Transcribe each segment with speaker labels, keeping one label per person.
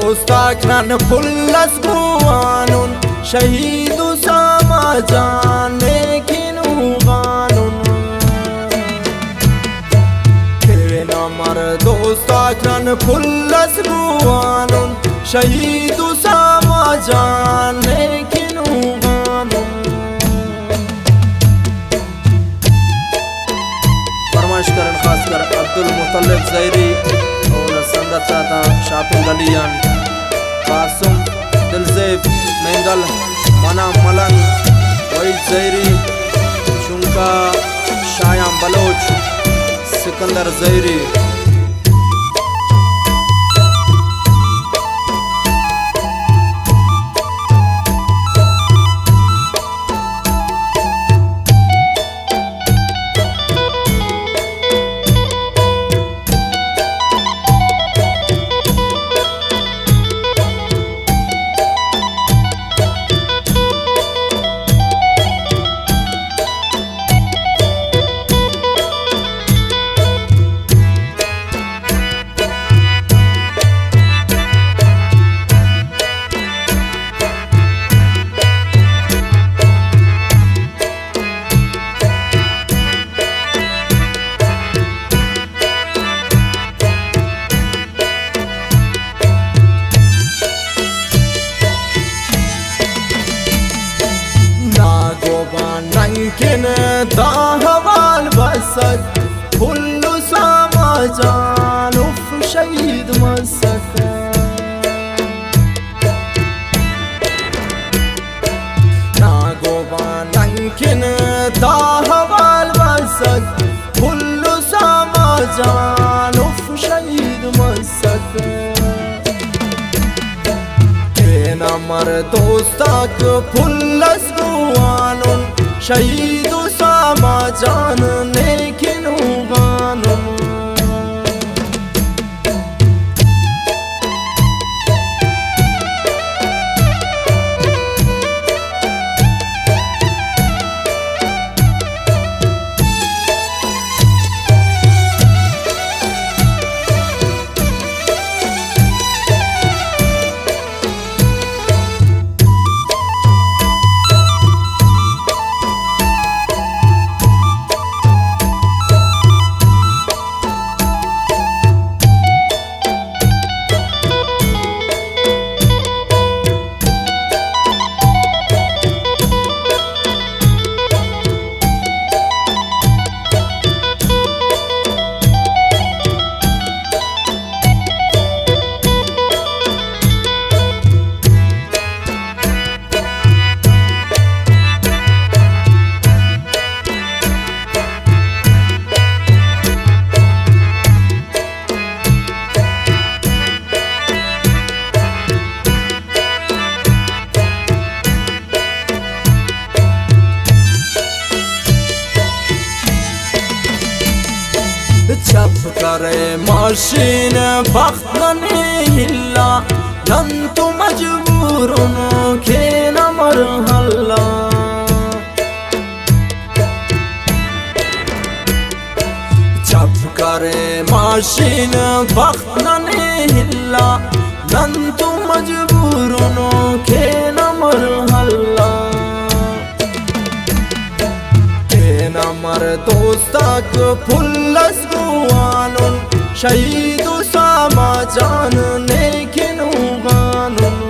Speaker 1: دوستاکنن پلس گوانون شهید و سامجان لیکن او قانون که نمر دوستاکنن پلس گوانون شهید و سامجان لیکن او قانون فرمایش کرن خاص کر عبدالمطلب زیری संगत था शॉपिंग गलियान कासम दिलजेब मेंगल मना मलंग वहीद ज़ैरी चुंका शायाम बलोच सिकंदर ज़ैरी नागोबान दा हवाल बसक फुल्लु सामजान उफ शहीद मसक नागोबान दा हवाल बसक फुल्लु सामजान उफ शहीद मसक नमर दोस्ताक फुल्लस गुआनुन शहीद सामजान लेकिन गानुन छप करे माशीन बख्त नहीं हिला नन तो मजबूरन के न मरहल्ला छप करे माशीन बख्त नहीं हिला नन तो मजबूरन के न मरहल्ला नमर दोस्ताक फुल्लस गुआनुन शहीद सामजान लेकिन गानुन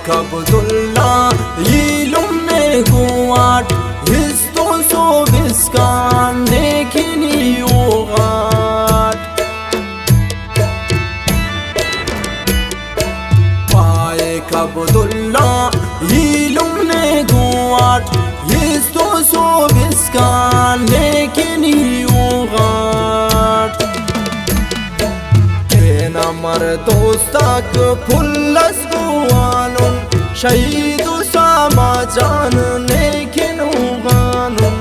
Speaker 1: Abdullah ilumne guat histo so viskan nekini ugat Paik Abdullah ilumne guat histo so viskan nekini ugat Amar dostak fullas guanun shahidu sama jan lekin uganun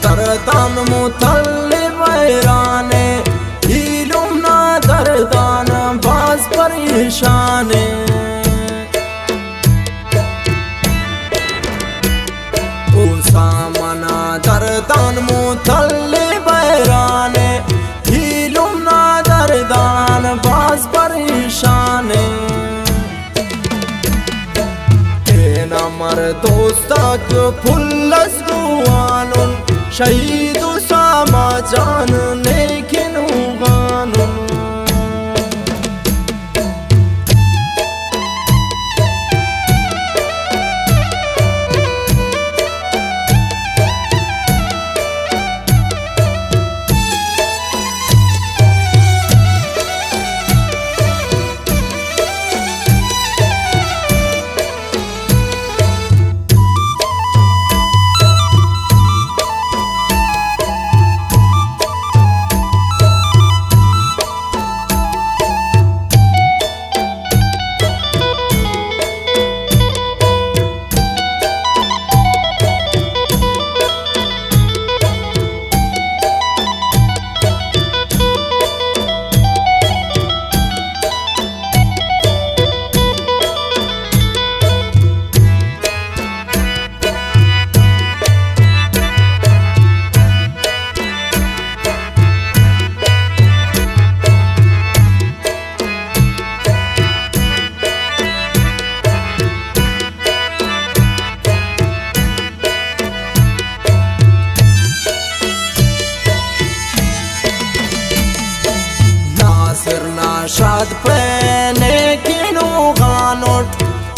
Speaker 1: Dardan mutallib vayrane ilumna dardan baz parishane Usamana dardan mutallib vayrane ilumna dardan baz parishane Amar dostak fullas guanun shahidu sama jan lekin uganun Shad pene kino ganot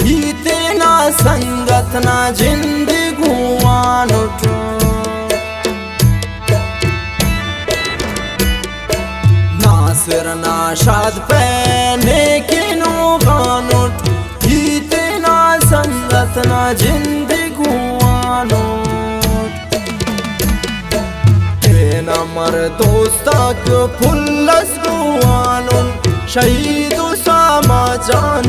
Speaker 1: hite na sangat na jindigu anot Nasir na shad pene kino ganot hite na sangat na jindigu anot Amar dostak fullas guanun shahidu sama jan